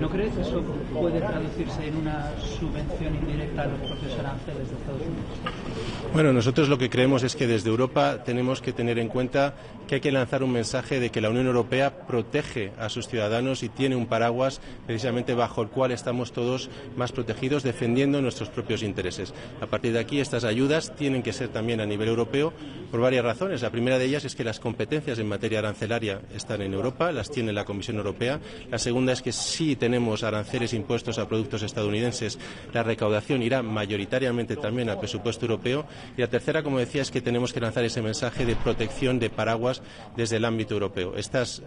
¿No cree que eso puede traducirse en una subvención indirecta a los propios aranceles de Estados Unidos? Bueno, nosotros lo que creemos es que desde Europa tenemos que tener en cuenta que hay que lanzar un mensaje de que la Unión Europea protege a sus ciudadanos y tiene un paraguas precisamente bajo el cual estamos todos más protegidos defendiendo nuestros propios intereses. A partir de aquí, estas ayudas tienen que ser también a nivel europeo por varias razones. La primera de ellas es que las competencias en materia arancelaria están en Europa, las tiene la Comisión Europea. La segunda es que si tenemos aranceles impuestos a productos estadounidenses, la recaudación irá mayoritariamente también al presupuesto europeo. Y la tercera, como decía, es que tenemos que lanzar ese mensaje de protección de paraguas desde el ámbito europeo. Estas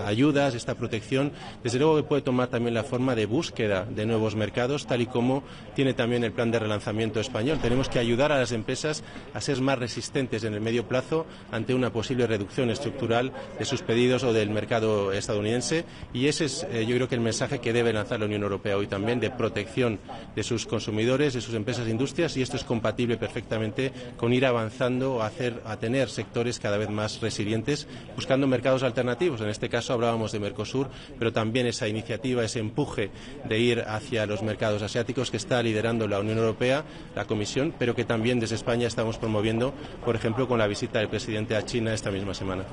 ayudas, esta protección, desde luego que puede tomar también la forma de búsqueda de nuevos mercados, tal y como tiene también el plan de relanzamiento español. Tenemos que ayudar a las empresas a ser más resistentes en el medio plazo ante una posible reducción estructural de sus pedidos o del mercado estadounidense, y ese es yo creo que el mensaje que debe lanzar la Unión Europea hoy también, de protección de sus consumidores, de sus empresas e industrias, y esto es compatible perfectamente con ir avanzando a tener sectores cada vez más resilientes, buscando mercados alternativos. En este caso hablábamos de Mercosur, pero también esa iniciativa, ese empuje de ir hacia los mercados asiáticos que está liderando la Unión Europea, la Comisión, pero que también desde España estamos promoviendo, por ejemplo, con la visita del presidente a China esta misma semana.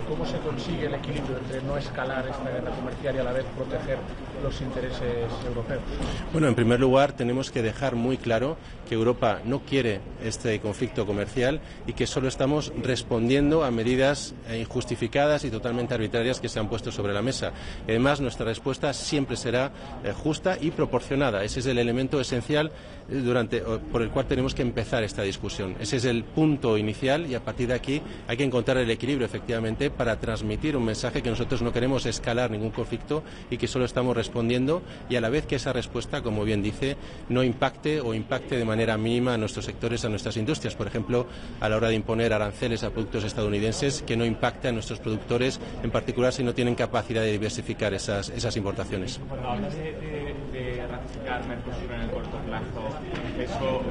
¿Cómo se consigue el equilibrio entre no escalar esta guerra comercial y a la vez proteger los intereses europeos? Bueno, en primer lugar, tenemos que dejar muy claro que Europa no quiere este conflicto comercial y que solo estamos respondiendo a medidas injustificadas y totalmente arbitrarias que se han puesto sobre la mesa. Además, nuestra respuesta siempre será justa y proporcionada. Ese es el elemento esencial por el cual tenemos que empezar esta discusión. Ese es el punto inicial, y a partir de aquí hay que encontrar el equilibrio, efectivamente, para transmitir un mensaje que nosotros no queremos escalar ningún conflicto y que solo estamos respondiendo, y a la vez que esa respuesta, como bien dice, no impacte o impacte de manera mínima a nuestros sectores, a nuestras industrias. Por ejemplo, a la hora de imponer aranceles a productos estadounidenses, que no impacte a nuestros productores, en particular si no tienen capacidad de diversificar esas importaciones. Cuando hablas de ratificar Mercosur en el corto plazo, ¿eso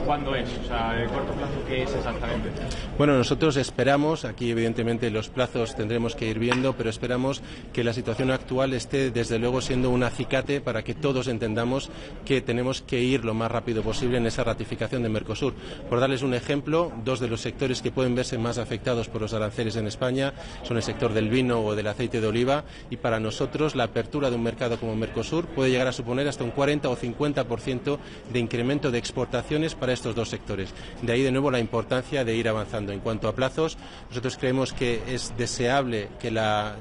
cuándo es? O sea, ¿el corto plazo qué es exactamente? Bueno, nosotros esperamos, aquí evidentemente los plazos tendremos que ir viendo, pero esperamos que la situación actual esté desde luego siendo un acicate para que todos entendamos que tenemos que ir lo más rápido posible en esa ratificación de Mercosur. Por darles un ejemplo, dos de los sectores que pueden verse más afectados por los aranceles en España son el sector del vino o del aceite de oliva, y para nosotros la apertura de un mercado como Mercosur puede llegar a suponer hasta un 40 o 50% de incremento de exportaciones para estos dos sectores. De ahí, de nuevo, la importancia de ir avanzando. En cuanto a plazos, nosotros creemos que es deseable que la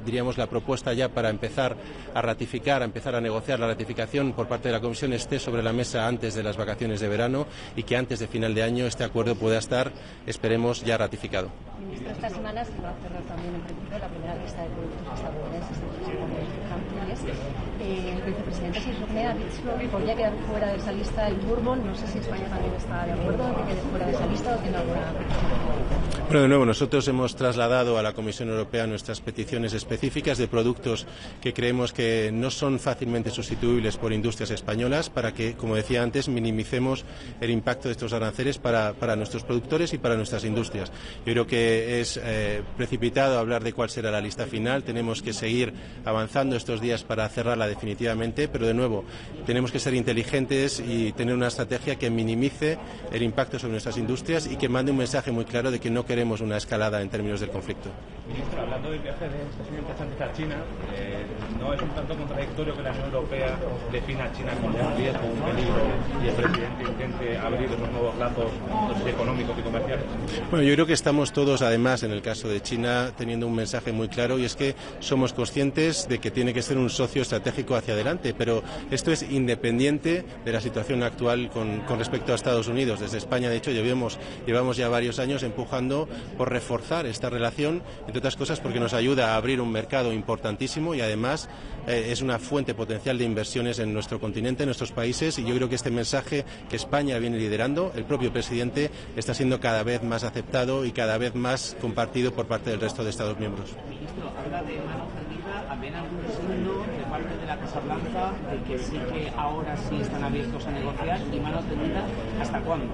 propuesta ya para empezar a ratificar, a empezar a negociar la ratificación por parte de la Comisión esté sobre la mesa antes de las vacaciones de verano, y que antes de final de año este acuerdo pueda estar, esperemos, ya ratificado. Ministro, esta semana se va a cerrar también en principio la primera lista de productos estadounidenses el vicepresidente Sirrone ha dicho que podría quedar fuera de esa lista el bourbon. No sé si España también está de acuerdo en que quede fuera de esa lista o tiene alguna petición. Bueno, de nuevo, nosotros hemos trasladado a la Comisión Europea nuestras peticiones específicas de productos que creemos que no son fácilmente sustituibles por industrias españolas, para que, como decía antes, minimicemos el impacto de estos aranceles para nuestros productores y para nuestras industrias. Yo creo que es precipitado hablar de cuál será la lista final. Tenemos que seguir avanzando estos días para cerrarla definitivamente, pero de nuevo tenemos que ser inteligentes y tener una estrategia que minimice el impacto sobre nuestras industrias y que mande un mensaje muy claro de que no queremos una escalada en términos del conflicto. Ministro, hablando del viaje de este señor presidente a China, ¿no es un tanto contradictorio que la Unión Europea defina a China como un riesgo, un peligro, y el presidente intente abrir esos nuevos lazos económicos y comerciales? Bueno, yo creo que estamos todos, además, en el caso de China, teniendo un mensaje muy claro, y es que somos conscientes de que tiene que ser un socio estratégico hacia adelante, pero esto es independiente de la situación actual con respecto a Estados Unidos. Desde España, de hecho, llevamos ya varios años empujando por reforzar esta relación, entre otras cosas porque nos ayuda a abrir un mercado importantísimo y además es una fuente potencial de inversiones en nuestro continente, en nuestros países, y yo creo que este mensaje que España viene liderando, el propio presidente, está siendo cada vez más aceptado y cada vez más compartido por parte del resto de Estados miembros. Ministro, habla de mano tendida, ¿ven algún signo de parte de la Casa Blanca de que sí que ahora sí están abiertos a negociar, y mano tendida hasta cuándo?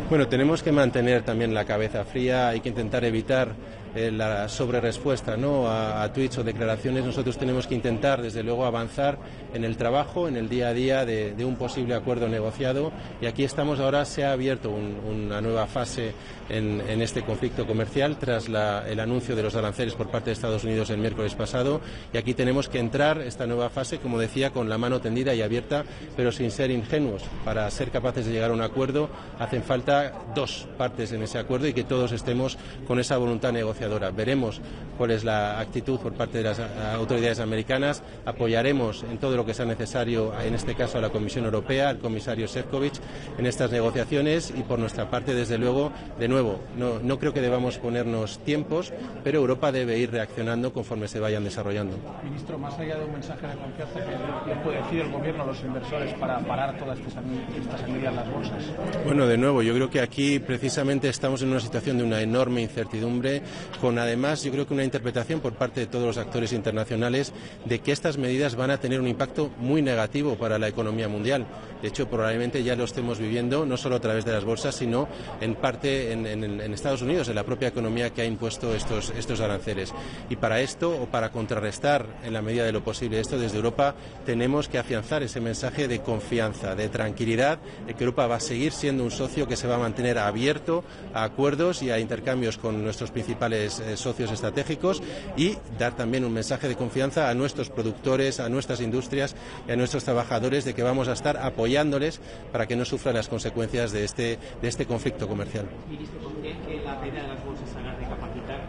Bueno, tenemos que mantener también la cabeza fría, hay que intentar evitar la sobrerespuesta, ¿no?, a tweets o declaraciones. Nosotros tenemos que intentar, desde luego, avanzar en el trabajo, en el día a día de un posible acuerdo negociado, y aquí estamos ahora. Se ha abierto una nueva fase en este conflicto comercial tras el anuncio de los aranceles por parte de Estados Unidos el miércoles pasado, y aquí tenemos que entrar esta nueva fase, como decía, con la mano tendida y abierta, pero sin ser ingenuos. Para ser capaces de llegar a un acuerdo hacen falta dos partes en ese acuerdo y que todos estemos con esa voluntad negociadora. Veremos cuál es la actitud por parte de las autoridades americanas, apoyaremos en todo lo que sea necesario, en este caso a la Comisión Europea, al comisario Šefčovič, en estas negociaciones, y por nuestra parte, desde luego, de nuevo, no creo que debamos ponernos tiempos, pero Europa debe ir reaccionando conforme se vayan desarrollando. Ministro, más allá de un mensaje de confianza, ¿qué puede decir el Gobierno a los inversores para parar todas estas sangrías en las bolsas? Bueno, de nuevo, yo creo que aquí precisamente estamos en una situación de una enorme incertidumbre, con además yo creo que una interpretación por parte de todos los actores internacionales de que estas medidas van a tener un impacto muy negativo para la economía mundial. De hecho, probablemente ya lo estemos viviendo, no solo a través de las bolsas, sino en parte en Estados Unidos, en la propia economía que ha impuesto estos aranceles. Y para esto, o para contrarrestar en la medida de lo posible esto, desde Europa tenemos que afianzar ese mensaje de confianza, de tranquilidad, de que Europa va a seguir siendo un socio que se va a mantener abierto a acuerdos y a intercambios con nuestros principales socios estratégicos, y dar también un mensaje de confianza a nuestros productores, a nuestras industrias y a nuestros trabajadores, de que vamos a estar apoyándoles para que no sufran las consecuencias de este conflicto comercial. Ministro, ¿cree que la caída de las bolsas haga recapacitar,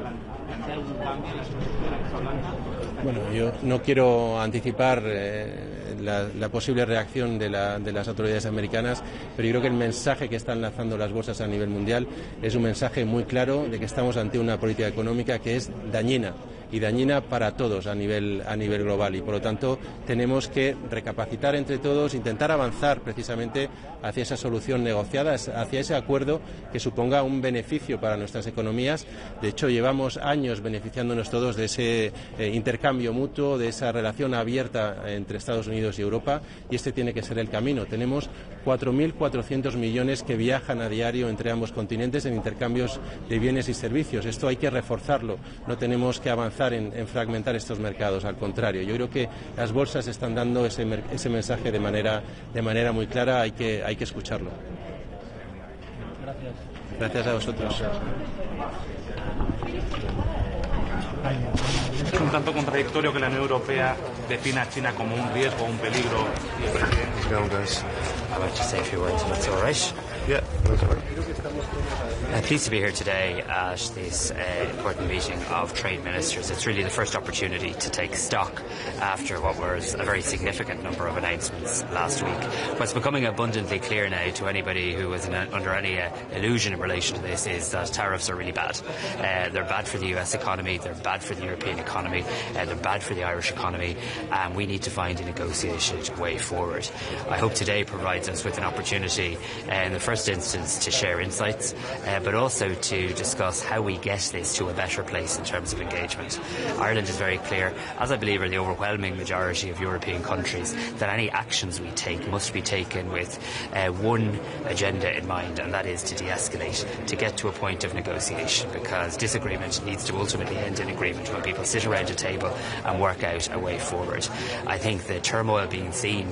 plantear algún cambio en la estrategia de la Casa Blanca? Bueno, yo no quiero anticipar la posible reacción de las autoridades americanas, pero yo creo que el mensaje que están lanzando las bolsas a nivel mundial es un mensaje muy claro de que estamos ante una política económica que es dañina, y dañina para todos a nivel global, y por lo tanto tenemos que recapacitar entre todos, intentar avanzar precisamente hacia esa solución negociada, hacia ese acuerdo que suponga un beneficio para nuestras economías. De hecho, llevamos años beneficiándonos todos de ese intercambio mutuo, de esa relación abierta entre Estados Unidos y Europa, y este tiene que ser el camino. Tenemos 4.400 millones que viajan a diario entre ambos continentes en intercambios de bienes y servicios. Esto hay que reforzarlo, no tenemos que avanzar en fragmentar estos mercados, al contrario. Yo creo que las bolsas están dando ese mensaje de manera muy clara, hay que escucharlo. Gracias a vosotros. Es un tanto contradictorio que la Unión Europea defina a China como un riesgo, un peligro, y el presidente... I'd like to say a few words, if that's all right. Yeah, that's all right. Pleased to be here today at this important meeting of trade ministers. It's really the first opportunity to take stock after what was a very significant number of announcements last week. What's becoming abundantly clear now to anybody who was under any illusion in relation to this is that tariffs are really bad. They're bad for the US economy, they're bad for the European economy, they're bad for the Irish economy, and we need to find a negotiated way forward. I hope today provides us with an opportunity in the first instance to share insights, but also to discuss how we get this to a better place in terms of engagement. Ireland is very clear, as I believe are the overwhelming majority of European countries, that any actions we take must be taken with one agenda in mind, and that is to de-escalate, to get to a point of negotiation, because disagreement needs to ultimately end in agreement when people sit around a table and work out a way forward. I think the turmoil being seen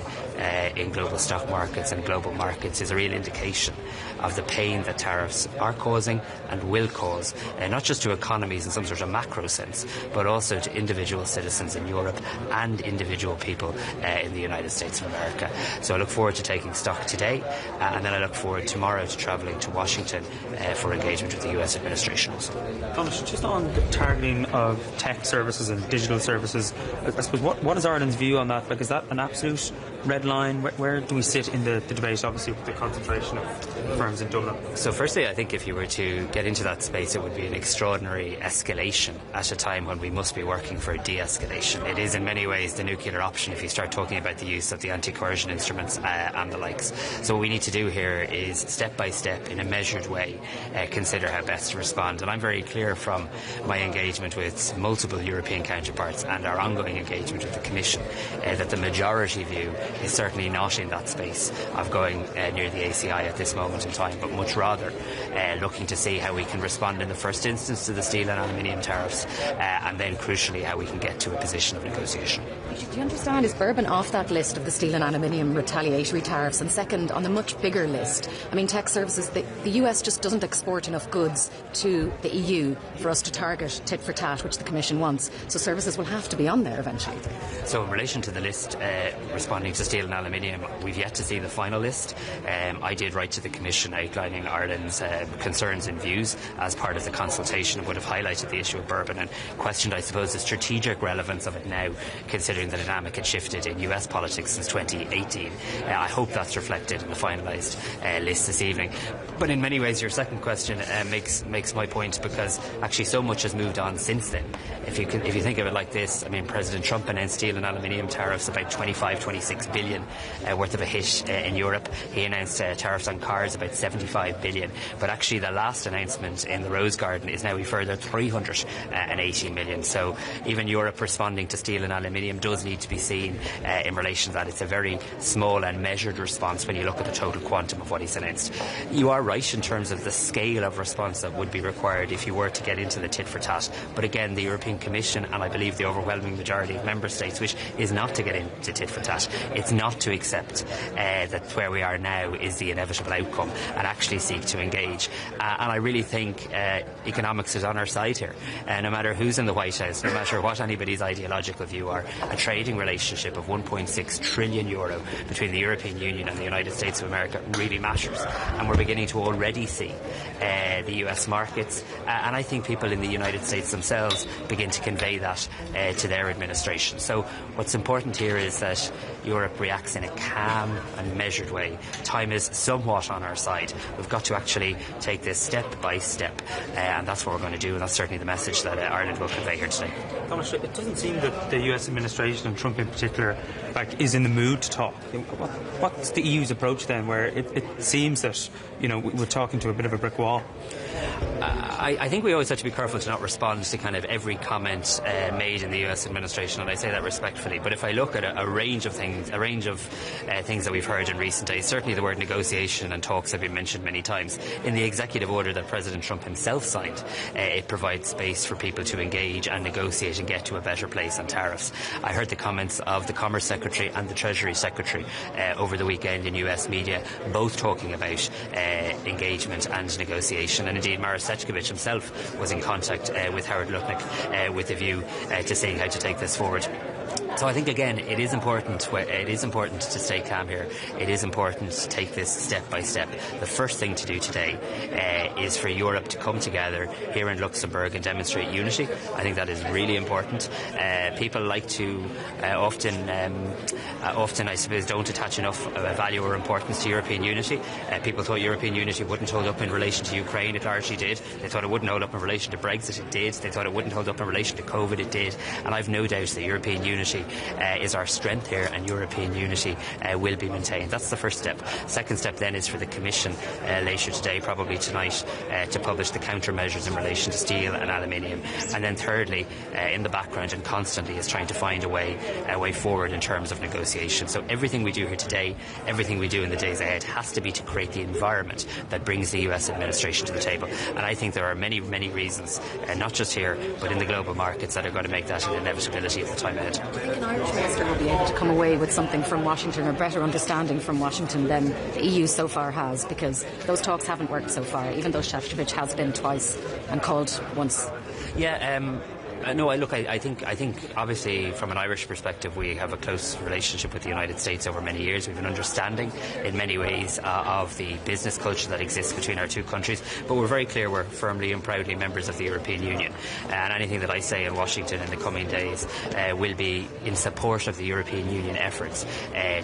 in global stock markets and global markets is a real indication of the pain that tariffs are causing and will cause, not just to economies in some sort of macro sense, but also to individual citizens in Europe and individual people in the United States of America. So I look forward to taking stock today, and then I look forward tomorrow to travelling to Washington for engagement with the US administration. Thomas, just on the targeting of tech services and digital services, I suppose what is Ireland's view on that? Like, is that an absolute red line? Where do we sit in the debate, obviously, with the concentration of firms in Dublin? So firstly, I think if you were to get into that space, it would be an extraordinary escalation at a time when we must be working for de-escalation. It is in many ways the nuclear option if you start talking about the use of the anti-coercion instruments and the likes. So what we need to do here is step by step, in a measured way, consider how best to respond. And I'm very clear from my engagement with multiple European counterparts and our ongoing engagement with the Commission that the majority view is certainly not in that space of going near the ACI at this moment in time, but much rather looking to see how we can respond in the first instance to the steel and aluminium tariffs, and then crucially how we can get to a position of negotiation. Do you understand, is bourbon off that list of the steel and aluminium retaliatory tariffs? And second, on the much bigger list, I mean, tech services, the US just doesn't export enough goods to the EU for us to target tit for tat, which the Commission wants. So services will have to be on there eventually. So in relation to the list responding to steel and aluminium, we've yet to see the final list. I did write to the Commission outlining Ireland's concerns and views as part of the consultation, and would have highlighted the issue of bourbon and questioned, I suppose, the strategic relevance of it now, considering the dynamic had shifted in US politics since 2018. I hope that's reflected in the finalised list this evening. But in many ways, your second question makes my point, because actually so much has moved on since then. If you think of it like this, I mean, President Trump announced steel and aluminium tariffs, about 26 billion worth of a hit in Europe. He announced tariffs on cars, about 75 billion. But actually the last announcement in the Rose Garden is now a further 380 million. So even Europe responding to steel and aluminium does need to be seen in relation to that. It's a very small and measured response when you look at the total quantum of what he's announced. You are right in terms of the scale of response that would be required if you were to get into the tit for tat. But again, the European Commission, and I believe the overwhelming majority of member states, which is not to get into tit for tat, it's not to accept that where we are now is the inevitable outcome, and actually seek to engage. And I really think economics is on our side here. No matter who's in the White House, no matter what anybody's ideological view are, a trading relationship of 1.6 trillion euro between the European Union and the United States of America really matters. And we're beginning to already see the US markets, and I think people in the United States themselves begin to convey that to their administration. So what's important here is that Europe reacts in a calm and measured way. Time is somewhat on our side. We've got to actually take this step by step, and that's what we're going to do, and that's certainly the message that Ireland will convey here today. Thomas, it doesn't seem that the US administration, and Trump in particular, is in the mood to talk. What's the EU's approach then, where it seems that we're talking to a bit of a brick wall? I think we always have to be careful to not respond to kind of every comment made in the US administration, and I say that respectfully. But if I look at a range of things that we've heard in recent days, certainly the word negotiation and talks have been mentioned many times. In the executive order that President Trump himself signed, it provides space for people to engage and negotiate and get to a better place on tariffs. I heard the comments of the Commerce Secretary and the Treasury Secretary over the weekend in US media, both talking about engagement and negotiation, and indeed Maros Sefcovic himself was in contact with Howard Lutnick with a view to seeing how to take this forward. So I think, again, it is important to stay calm here. It is important to take this step by step. The first thing to do today is for Europe to come together here in Luxembourg and demonstrate unity. I think that is really important. People like to often, I suppose, don't attach enough value or importance to European unity. People thought European unity wouldn't hold up in relation to Ukraine. It largely did. They thought it wouldn't hold up in relation to Brexit. It did. They thought it wouldn't hold up in relation to COVID. It did. And I've no doubt that European unity is our strength here, and European unity will be maintained. That's the first step. Second step then is for the Commission later today, probably tonight, to publish the countermeasures in relation to steel and aluminium. And then thirdly, in the background and constantly, is trying to find a way forward in terms of negotiation. So everything we do here today, everything we do in the days ahead, has to be to create the environment that brings the US administration to the table. And I think there are many, many reasons, not just here, but in the global markets, that are going to make that an inevitability of the time ahead. Do you think an Irish minister will be able to come away with something from Washington, or better understanding from Washington than the EU so far has? Because those talks haven't worked so far, even though Sefcovic has been twice and called once. Yeah, no, I think obviously from an Irish perspective we have a close relationship with the United States over many years. We have an understanding in many ways of the business culture that exists between our two countries, but we're very clear we're firmly and proudly members of the European Union, and anything that I say in Washington in the coming days will be in support of the European Union efforts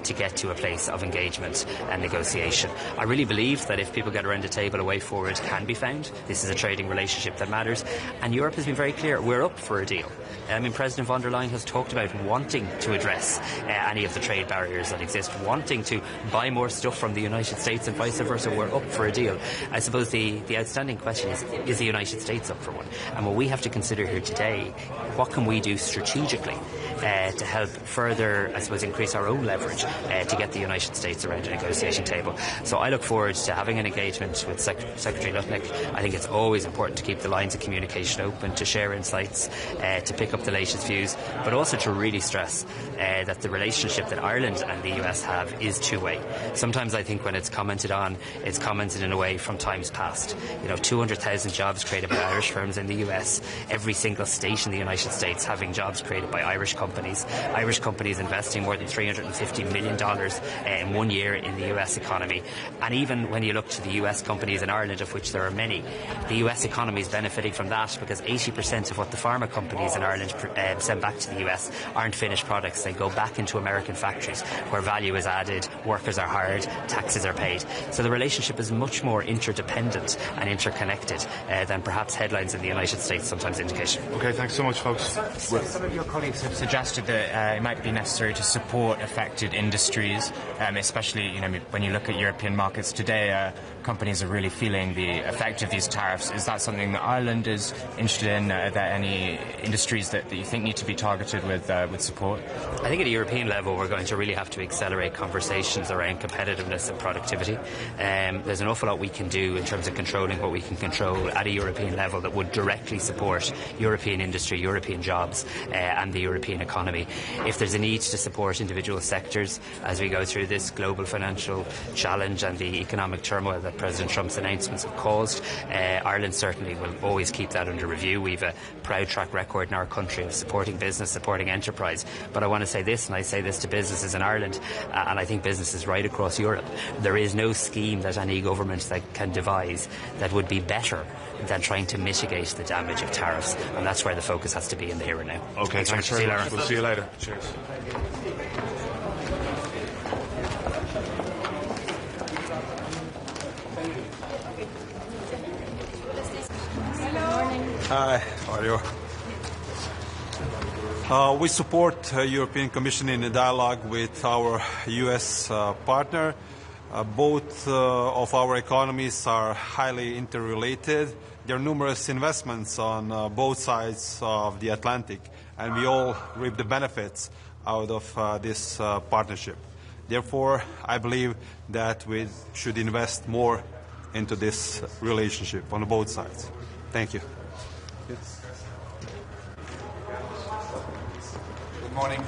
to get to a place of engagement and negotiation. I really believe that if people get around the table, a way forward can be found. This is a trading relationship that matters, and Europe has been very clear we're up for a deal. I mean, President von der Leyen has talked about wanting to address any of the trade barriers that exist, wanting to buy more stuff from the United States and vice versa. We're up for a deal. I suppose the outstanding question is the United States up for one? And what we have to consider here today, what can we do strategically to help further, I suppose, increase our own leverage to get the United States around a negotiation table. So I look forward to having an engagement with Secretary Lutnick. I think it's always important to keep the lines of communication open, to share insights, to pick up the latest views, but also to really stress that the relationship that Ireland and the US have is two-way. Sometimes I think when it's commented on, it's commented in a way from times past. 200,000 jobs created by Irish firms in the US, every single state in the United States having jobs created by Irish companies investing more than $350 million in 1 year in the US economy. And even when you look to the US companies in Ireland, of which there are many, the US economy is benefiting from that, because 80% of what the pharma companies in Ireland send back to the US aren't finished products. They go back into American factories where value is added, workers are hired, taxes are paid. So the relationship is much more interdependent and interconnected than perhaps headlines in the United States sometimes indicate. Okay, thanks so much, folks. Some of your colleagues have suggested that it might be necessary to support affected industries, especially when you look at European markets today. Companies are really feeling the effect of these tariffs. Is that something that Ireland is interested in? Are there any industries that you think need to be targeted with support? I think at a European level we're going to really have to accelerate conversations around competitiveness and productivity. There's an awful lot we can do in terms of controlling what we can control at a European level that would directly support European industry, European jobs and the European economy. If there's a need to support individual sectors as we go through this global financial challenge and the economic turmoil that President Trump's announcements have caused, Ireland certainly will always keep that under review. We've a proud track record in our country of supporting business, supporting enterprise. But I want to say this, and I say this to businesses in Ireland, and I think businesses right across Europe, there is no scheme that any government that can devise that would be better than trying to mitigate the damage of tariffs, and that's where the focus has to be in the here and now. Okay, thanks very much. We'll see you later. Cheers. Hi, how are you? We support European Commission in a dialogue with our U.S. partner. Both of our economies are highly interrelated. There are numerous investments on both sides of the Atlantic, and we all reap the benefits out of this partnership. Therefore, I believe that we should invest more into this relationship on both sides. Thank you. Good morning.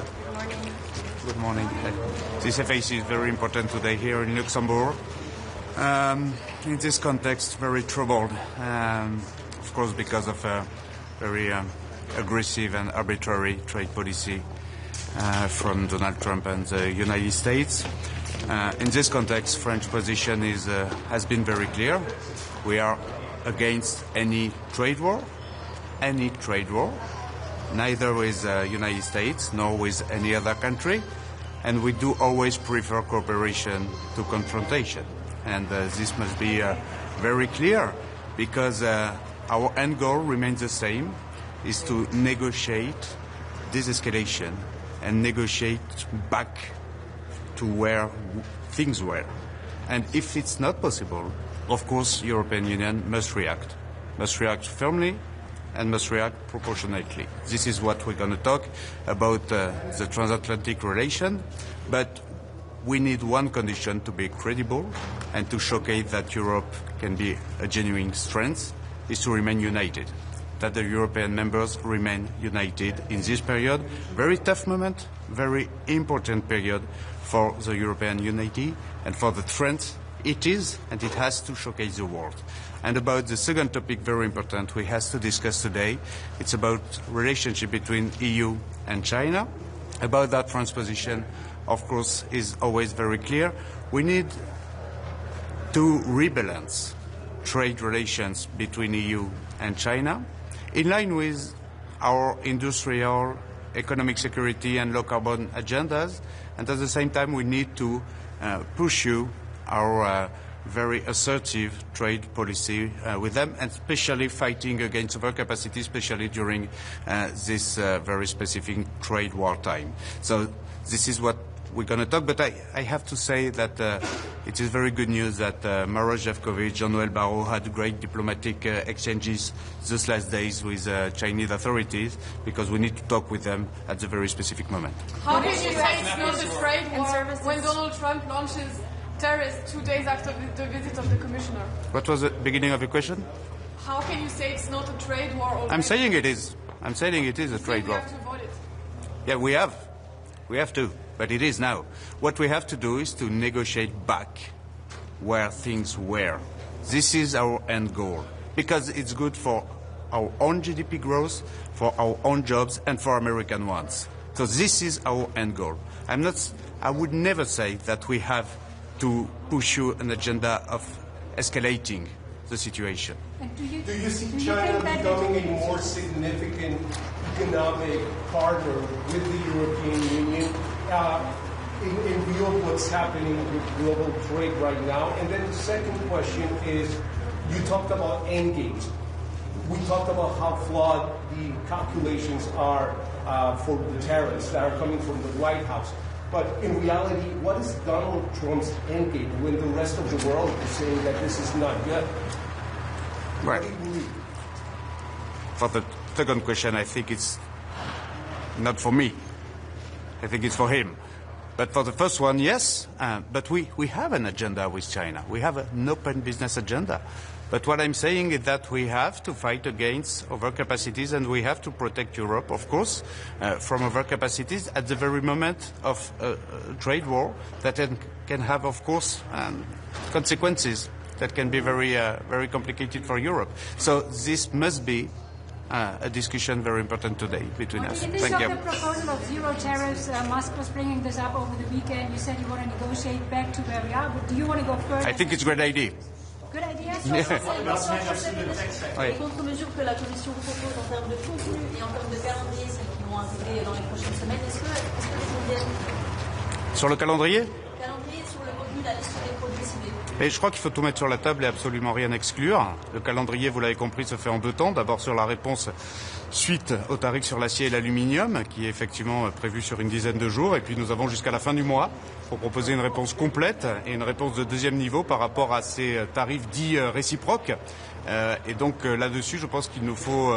Good morning. This FAC is very important today here in Luxembourg. In this context, very troubled, of course, because of a very aggressive and arbitrary trade policy from Donald Trump and the United States. In this context, French position has been very clear. We are against any trade war, neither with the United States nor with any other country, and we do always prefer cooperation to confrontation. And this must be very clear, because our end goal remains the same, is to negotiate de-escalation and negotiate back to where things were. And if it's not possible, of course, European Union must react firmly and must react proportionately. This is what we're going to talk about the transatlantic relation, but we need one condition to be credible and to showcase that Europe can be a genuine strength, is to remain united, that the European members remain united in this period. Very tough moment, very important period for the European unity and for the strength it is, and it has to showcase the world. And about the second topic, very important, we have to discuss today. It's about relationship between EU and China. About that, France's position, of course, is always very clear. We need to rebalance trade relations between EU and China in line with our industrial, economic security and low carbon agendas. And at the same time, we need to pursue our very assertive trade policy with them, and especially fighting against overcapacity, especially during this very specific trade war time. So this is what we're going to talk, but I have to say that it is very good news that Maroš Šefčovič, Jean-Noël Barrot had great diplomatic exchanges these last days with Chinese authorities, because we need to talk with them at a very specific moment. How can you say it's not a trade war when Donald Trump launches tariffs 2 days after the visit of the commissioner? What was the beginning of your question? How can you say it's not a trade war already? I'm saying it is. I'm saying it is a trade war. We have to avoid it. Yeah, we have. We have to, but it is now. What we have to do is to negotiate back where things were. This is our end goal, because it's good for our own GDP growth, for our own jobs, and for American ones. So this is our end goal. I would never say that we have to pursue an agenda of escalating the situation. And do you see China becoming a more significant economic partner with the European Union in view of what's happening with global trade right now? And then the second question is, you talked about endgame. We talked about how flawed the calculations are for the tariffs that are coming from the White House. But in reality, what is Donald Trump's endgame when the rest of the world is saying that this is not good? Right. For the second question, I think it's not for me. I think it's for him. But for the first one, yes. But we have an agenda with China. We have an open business agenda. But what I'm saying is that we have to fight against overcapacities, and we have to protect Europe, of course, from overcapacities at the very moment of a trade war that can have, of course, consequences that can be very complicated for Europe. So this must be a discussion very important today between us. In this Thank you. the proposal of zero tariffs, Musk was bringing this up over the weekend. You said you want to negotiate back to where we are, but do you want to go further? I think it's a great idea. Good idea. Yeah. Les contre-mesures que la Commission propose en termes de contenu et en termes de calendrier, celles qui vont arriver dans les prochaines semaines, est-ce que les conviennent? Sur le calendrier? Calendrier sur le contenu, la liste des produits ciblés. Et je crois qu'il faut tout mettre sur la table et absolument rien exclure. Le calendrier, vous l'avez compris, se fait en 2 temps. D'abord sur la réponse suite aux tarifs sur l'acier et l'aluminium, qui est effectivement prévu sur une dizaine de jours. Et puis nous avons jusqu'à la fin du mois pour proposer une réponse complète et une réponse de deuxième niveau par rapport à ces tarifs dits réciproques. Et donc là-dessus, je pense qu'il nous faut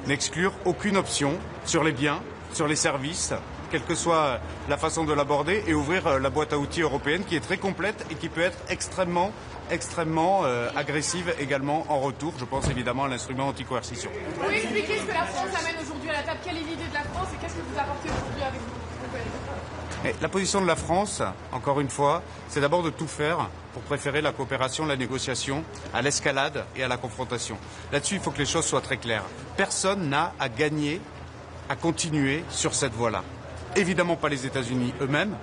n'exclure aucune option sur les biens, sur les services, quelle que soit la façon de l'aborder, et ouvrir la boîte à outils européenne qui est très complète et qui peut être extrêmement agressive également en retour. Je pense évidemment à l'instrument anti-coercition. Vous pouvez expliquer ce que la France amène aujourd'hui à la table? Quelle est l'idée de la France et qu'est-ce que vous apportez aujourd'hui avec vous? Et la position de la France, encore une fois, c'est d'abord de tout faire pour préférer la coopération, la négociation à l'escalade et à la confrontation. Là-dessus, il faut que les choses soient très claires. Personne n'a à gagner à continuer sur cette voie-là. Évidemment pas les États-Unis eux-mêmes,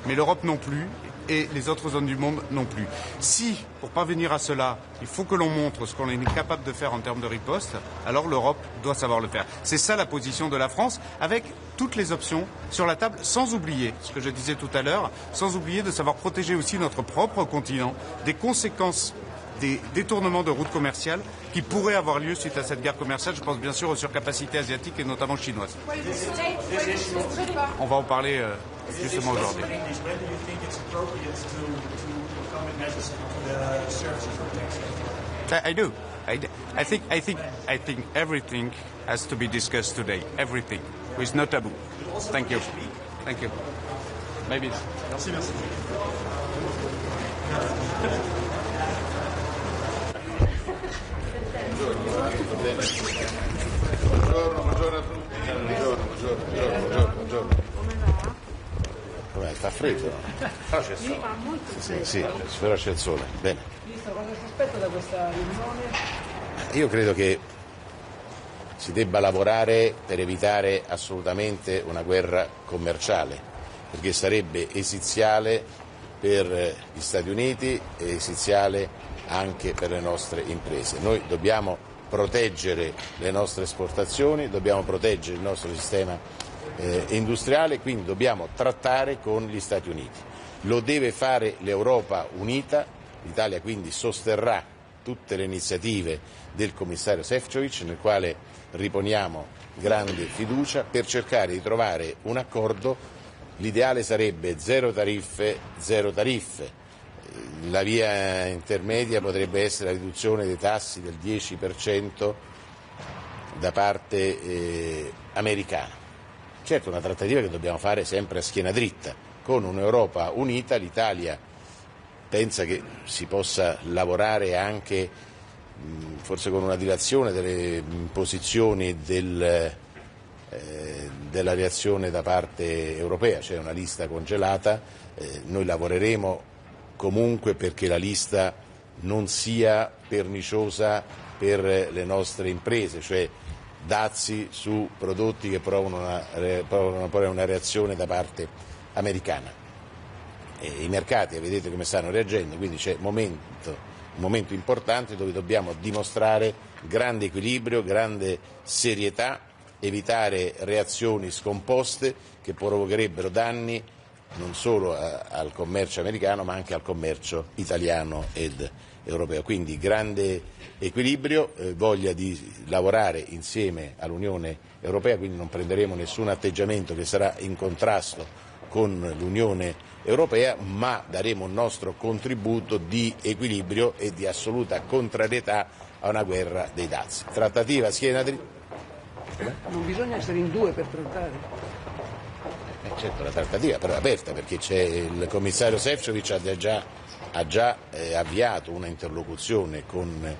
mais l'Europe non plus et les autres zones du monde non plus. Si, pour parvenir à cela, il faut que l'on montre ce qu'on est capable de faire en termes de riposte, alors l'Europe doit savoir le faire. C'est ça la position de la France, avec toutes les options sur la table, sans oublier, ce que je disais tout à l'heure, sans oublier de savoir protéger aussi notre propre continent des conséquences des détournements de routes commerciales qui pourraient avoir lieu suite à cette guerre commerciale. Je pense bien sûr aux surcapacités asiatiques et notamment chinoises. On va en parler justement aujourd'hui. I do. I think everything has to be discussed today. Everything, with no taboo. Thank you. Thank you. Maybe. Merci, merci. Buongiorno a tutti. Buongiorno. Com'è? Fa freddo? Però c'è il sole. Sì, però c'è il sole. Bene. Visto cosa si aspetta da questa riunione? Io credo che si debba lavorare per evitare assolutamente una guerra commerciale, perché sarebbe esiziale per gli Stati Uniti e esiziale anche per le nostre imprese. Noi dobbiamo proteggere le nostre esportazioni, dobbiamo proteggere il nostro sistema industriale, quindi dobbiamo trattare con gli Stati Uniti. Lo deve fare l'Europa unita, l'Italia quindi sosterrà tutte le iniziative del commissario Šefčovič, nel quale riponiamo grande fiducia, per cercare di trovare un accordo L'ideale sarebbe zero tariffe, zero tariffe. La via intermedia potrebbe essere la riduzione dei tassi del 10% da parte americana. Certo, una trattativa che dobbiamo fare sempre a schiena dritta. Con un'Europa unita l'Italia pensa che si possa lavorare anche forse con una dilazione delle posizioni della reazione da parte europea, c'è una lista congelata, noi lavoreremo comunque perché la lista non sia perniciosa per le nostre imprese, cioè dazi su prodotti che provano una reazione da parte americana. I mercati vedete come stanno reagendo, quindi c'è un momento importante dove dobbiamo dimostrare grande equilibrio, grande serietà, evitare reazioni scomposte che provocherebbero danni non solo al commercio americano ma anche al commercio italiano ed europeo. Quindi grande equilibrio, voglia di lavorare insieme all'Unione Europea, quindi non prenderemo nessun atteggiamento che sarà in contrasto con l'Unione Europea, ma daremo un nostro contributo di equilibrio e di assoluta contrarietà a una guerra dei dazi. Trattativa a schiena dritta. Non bisogna essere in due per trattare. Certo, la trattativa però è aperta perché c'è il commissario Šefčovič ha già avviato una interlocuzione con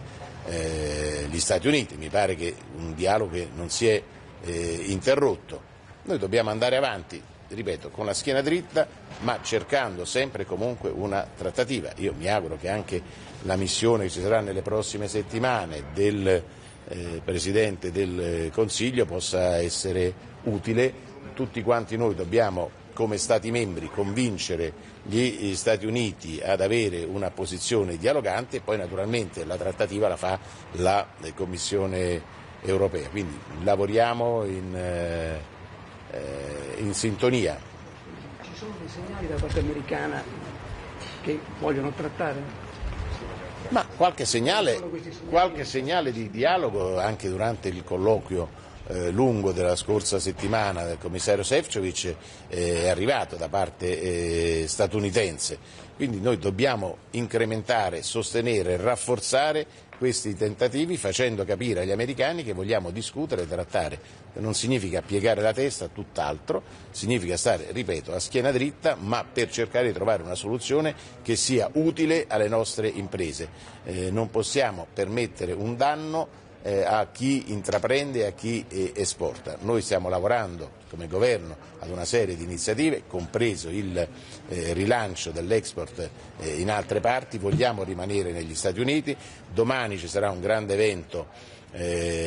gli Stati Uniti, mi pare che un dialogo che non si è interrotto. Noi dobbiamo andare avanti, ripeto, con la schiena dritta, ma cercando sempre e comunque una trattativa. Io mi auguro che anche la missione che ci sarà nelle prossime settimane del Presidente del Consiglio possa essere utile. Tutti quanti noi dobbiamo, come Stati membri, convincere gli Stati Uniti ad avere una posizione dialogante e poi naturalmente la trattativa la fa la Commissione Europea. Quindi lavoriamo in sintonia. Ci sono dei segnali da parte americana che vogliono trattare? Ma qualche segnale di dialogo anche durante il colloquio lungo della scorsa settimana del commissario Šefčovič è arrivato da parte statunitense, quindi noi dobbiamo incrementare, sostenere e rafforzare questi tentativi facendo capire agli americani che vogliamo discutere e trattare. Non significa piegare la testa, tutt'altro, significa stare, ripeto, a schiena dritta, ma per cercare di trovare una soluzione che sia utile alle nostre imprese. Non possiamo permettere un danno a chi intraprende e a chi esporta. Noi stiamo lavorando come governo ad una serie di iniziative, compreso il rilancio dell'export in altre parti, vogliamo rimanere negli Stati Uniti, domani ci sarà un grande evento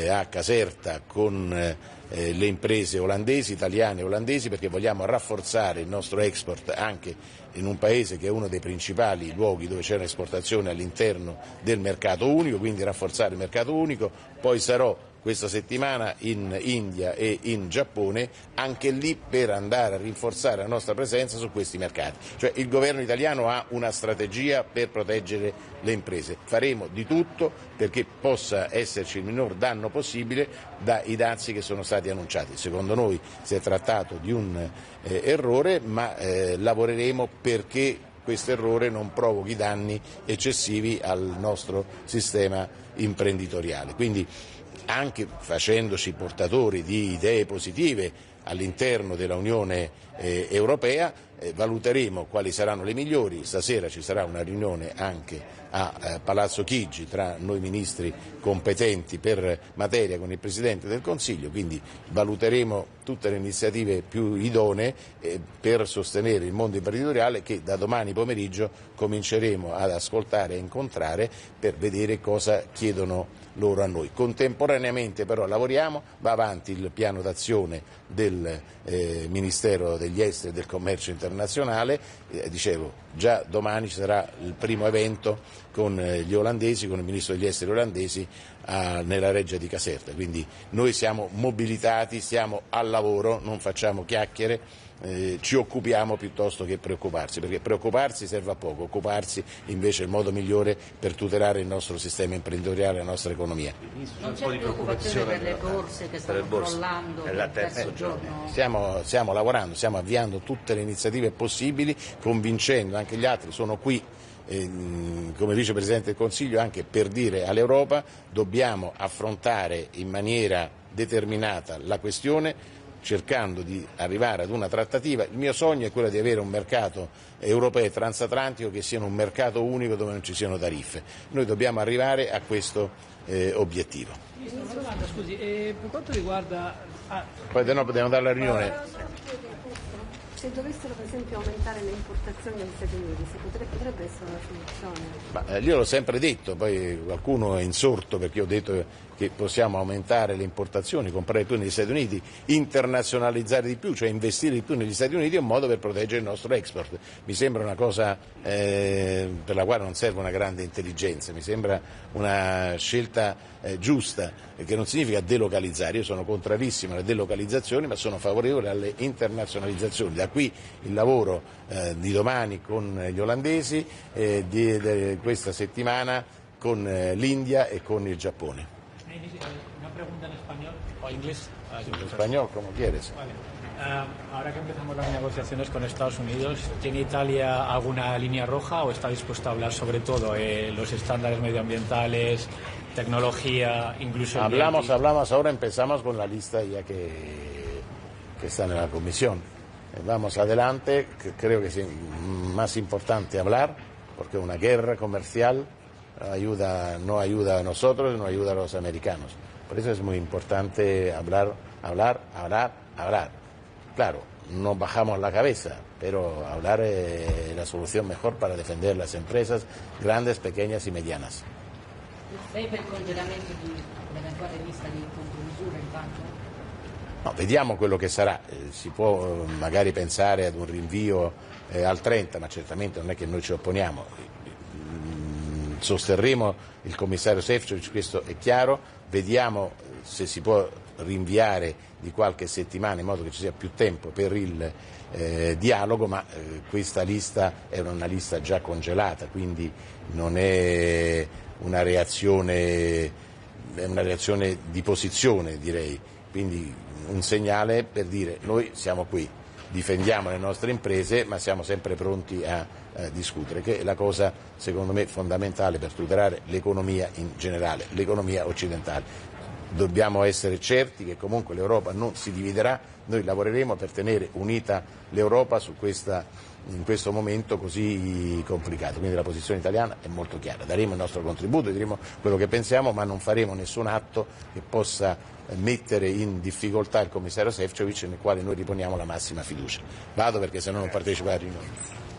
a Caserta con le imprese olandesi, italiane e olandesi, perché vogliamo rafforzare il nostro export anche in un paese che è uno dei principali luoghi dove c'è un'esportazione all'interno del mercato unico, quindi rafforzare il mercato unico. Poi sarò questa settimana in India e in Giappone, anche lì per andare a rinforzare la nostra presenza su questi mercati. Cioè il governo italiano ha una strategia per proteggere le imprese. Faremo di tutto perché possa esserci il minor danno possibile dai dazi che sono stati annunciati. Secondo noi si è trattato di un errore, ma lavoreremo perché questo errore non provochi danni eccessivi al nostro sistema imprenditoriale. Quindi anche facendoci portatori di idee positive all'interno della Unione Europea, valuteremo quali saranno le migliori. Stasera ci sarà una riunione anche a Palazzo Chigi tra noi ministri competenti per materia con il Presidente del Consiglio, quindi valuteremo tutte le iniziative più idonee per sostenere il mondo imprenditoriale che da domani pomeriggio cominceremo ad ascoltare e incontrare per vedere cosa chiedono loro a noi. Contemporaneamente però lavoriamo, va avanti il piano d'azione del Ministero degli Esteri e del Commercio Internazionale, dicevo già domani ci sarà il primo evento con gli olandesi, con il Ministro degli Esteri olandesi nella reggia di Caserta, quindi noi siamo mobilitati, siamo al lavoro, non facciamo chiacchiere, ci occupiamo piuttosto che preoccuparsi, perché preoccuparsi serve a poco, occuparsi invece è il modo migliore per tutelare il nostro sistema imprenditoriale e la nostra economia. Non c'è preoccupazione per le borse che stanno crollando per il terzo giorno? Stiamo lavorando, stiamo avviando tutte le iniziative possibili, convincendo anche gli altri, sono qui come vicepresidente del Consiglio anche per dire all'Europa dobbiamo affrontare in maniera determinata la questione, cercando di arrivare ad una trattativa. Il mio sogno è quello di avere un mercato europeo transatlantico che sia un mercato unico dove non ci siano tariffe. Noi dobbiamo arrivare a questo obiettivo. Ministro, una domanda, scusi, per quanto riguarda... Poi no, dobbiamo dare la riunione. Se dovessero per esempio aumentare le importazioni dagli Stati Uniti, potrebbe essere una soluzione? Io l'ho sempre detto, poi qualcuno è insorto perché ho detto che possiamo aumentare le importazioni, comprare più negli Stati Uniti, internazionalizzare di più, cioè investire di più negli Stati Uniti è un modo per proteggere il nostro export. Mi sembra una cosa per la quale non serve una grande intelligenza, mi sembra una scelta giusta, che non significa delocalizzare. Io sono contrarissimo alle delocalizzazioni, ma sono favorevole alle internazionalizzazioni. Da qui il lavoro di domani con gli olandesi, di questa settimana con l'India e con il Giappone. Una pregunta en español o inglés. En español, como quieres. Vale. Ahora que empezamos las negociaciones con Estados Unidos, ¿tiene Italia alguna línea roja o está dispuesta a hablar sobre todo los estándares medioambientales, tecnología, incluso... Hablamos, ahora empezamos con la lista ya que está en la comisión. Vamos adelante, creo que es más importante hablar, porque una guerra comercial no ayuda a nosotros, no ayuda a los americanos. Por eso es muy importante hablar. Claro, no bajamos la cabeza, pero hablar es la solución mejor para defender las empresas grandes, pequeñas y medianas. Lei per il congelamento dell'eventuale lista di contromisure intanto? No, vediamo quello che sarà, si può magari pensare ad un rinvio al 30, ma certamente non è che noi ci opponiamo. Sosterremo il commissario Šefčovič, questo è chiaro, vediamo se si può rinviare di qualche settimana in modo che ci sia più tempo per il dialogo, ma questa lista è una lista già congelata, quindi non è una reazione di posizione, direi, quindi un segnale per dire noi siamo qui, difendiamo le nostre imprese, ma siamo sempre pronti a discutere, che è la cosa secondo me fondamentale per tutelare l'economia in generale, l'economia occidentale. Dobbiamo essere certi che comunque l'Europa non si dividerà, noi lavoreremo per tenere unita l'Europa in questo momento così complicato, quindi la posizione italiana è molto chiara, daremo il nostro contributo, diremo quello che pensiamo, ma non faremo nessun atto che possa mettere in difficoltà il commissario Šefčovič, nel quale noi riponiamo la massima fiducia. Vado perché se no non partecipo alla riunione.